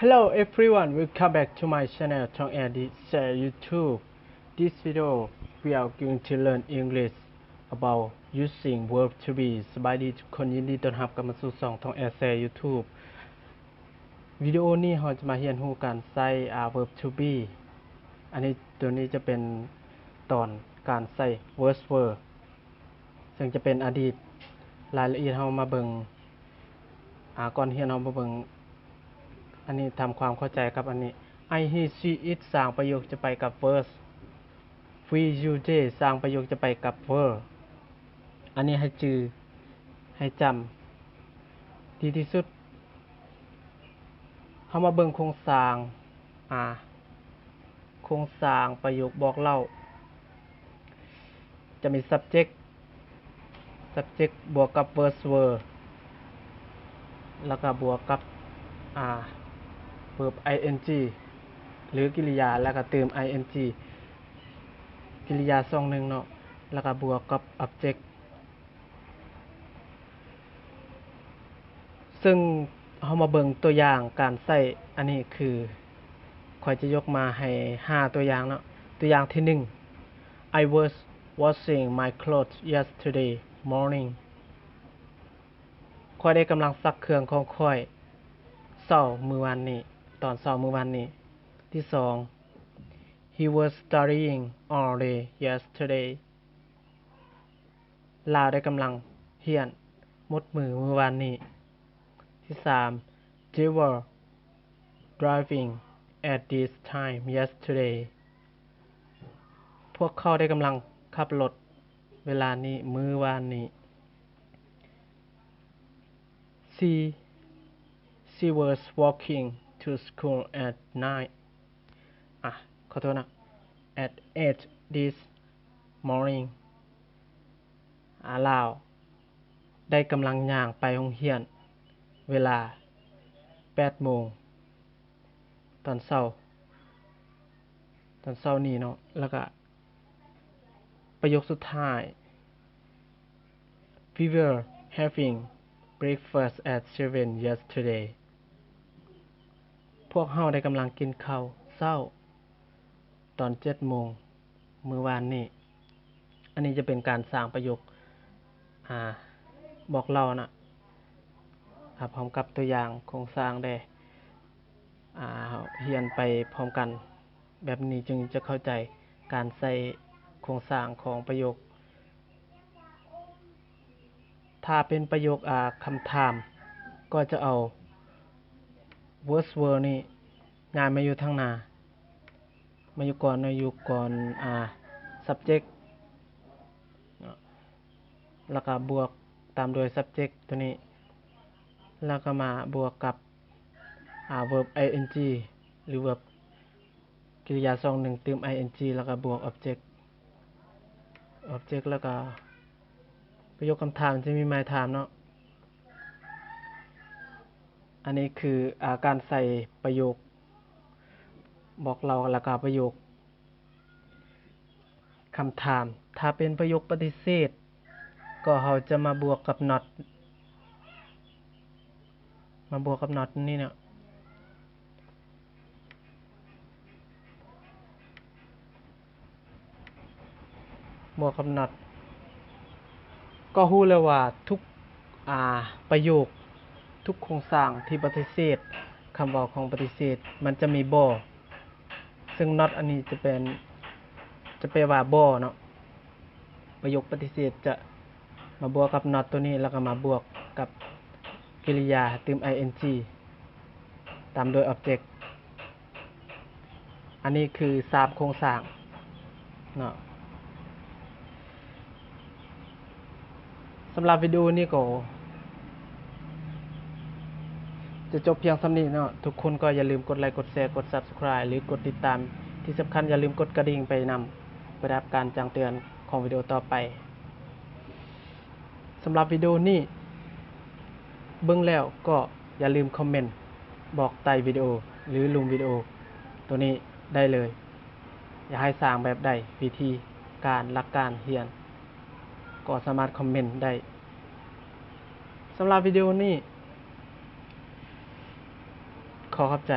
Hello everyone, welcome back to my channel Tong Andy Share YouTube. This video we are going to learn English about using verb to be สบายดีทุกคนยินดีต้อนรับกลับมาสู่ช่อง Tong Andy Share YouTube วิดีโอนี้เราจะมาเรียนรู้การใช้ verb to be อันนี้ตัวนี้จะเป็นตอนการใช้ first verb ซึ่งจะเป็นอดีตรายละเอียดเรามาเบิ่งก่อนเรียนเรามาเบิ่งอันนี้ทำความเข้าใจกับอันนี้ I he she it สร้างประโยคจะไปกับ verse we you they สร้างประโยคจะไปกับ verb อันนี้ให้จื่อให้จำดีที่สุดเฮามาเบิ่งโครงสร้างโครงสร้างประโยคบอกเล่าจะมี subject บวกกับ verse verb แล้วก็บวกกับverb ing หรือกิริยาแล้วก็เติม ing กิริยาทรงหนึ่งเนาะแล้วก็บวกกับ object ซึ่งเฮามาเบิ่งตัวอย่างการใช้อันนี้คือข้อยจะยกมาให้5ตัวอย่างเนาะตัวอย่างที่1 I was washing my clothes yesterday morning ข้อยได้กำลังซักเครื่องของข้อยเช้ามื้อวานนี้ตอนเช้ามื้อวานนี้ที่2 He was studying all day yesterday ลาวได้กำลังเรียนหมดมื้อวานนี้ที่3 They were driving at this time yesterday พวกเขาได้กำลังขับรถเวลานี้มื้อวานนี้ She was walking to school at ขอโทษนะ at 8 this morning ลาวได้กำลังย่างไปโรงเรียนเวลา8 โมงตอนเช้านี้เนาะแล้วก็ประโยคสุดท้าย We were having breakfast at 7 yesterday พวกเฮาได้กำลังกินข้าวเช้าตอน7 โมงมื้อวานนี้อันนี้จะเป็นการสร้างประโยคบอกเล่านะพร้อมกับตัวอย่างโครงสร้างได้เรียนไปพร้อมกันแบบนี้จึงจะเข้าใจการใส่โครงสร้างของประโยคถ้าเป็นประโยคคำถามก็จะเอา verse verb นี่ย้ายมาอยู่ทางหน้ามาอยู่ก่อนsubject แล้วก็บวกตามโดย subject ตัวนี้แล้วก็มาบวกกับverb ing หรือ verb กิริยาทรงหนึ่งเติม ing แล้วก็บวก object แล้วก็ประโยคคำถามจะมีหมายถามเนาะอันนี้คือการใส่ประโยคบอกเราแล้วก็ประโยคคำถามถ้าเป็นประโยคปฏิเสธก็เราจะมาบวกกับ not นี่เนาะบวกกับ not ก็รู้แล้วว่าทุกประโยคทุกโครงสร้างที่ปฏิเสธคำเว้าของปฏิเสธมันจะมีบ่ซึ่ง not อันนี้จะแปลว่าบ่เนาะประโยคปฏิเสธจะมาบวกกับ not ตัวนี้แล้วก็มาบวกกับกิริยาเติม ing ตามโดย object อันนี้คือ3โครงสร้างเนาะสำหรับวิดีโอนี้ก็จะจบเพียงเท่านี้เนาะทุกคนก็อย่าลืมกดไลค์กดแชร์กด Subscribe หรือกดติดตามที่สำคัญอย่าลืมกดกระดิ่งไปนำเพื่อรับการแจ้งเตือนของวิดีโอต่อไปสำหรับวิดีโอนี้เบิ่งแล้วก็อย่าลืมคอมเมนต์บอกใต้วิดีโอหรือลุงวิดีโอตัวนี้ได้เลยอยากให้สร้างแบบใดวิธีการหลักการเรียนก็สามารถคอมเมนต์ได้สำหรับวิดีโอนี้ข ขอขอบใจ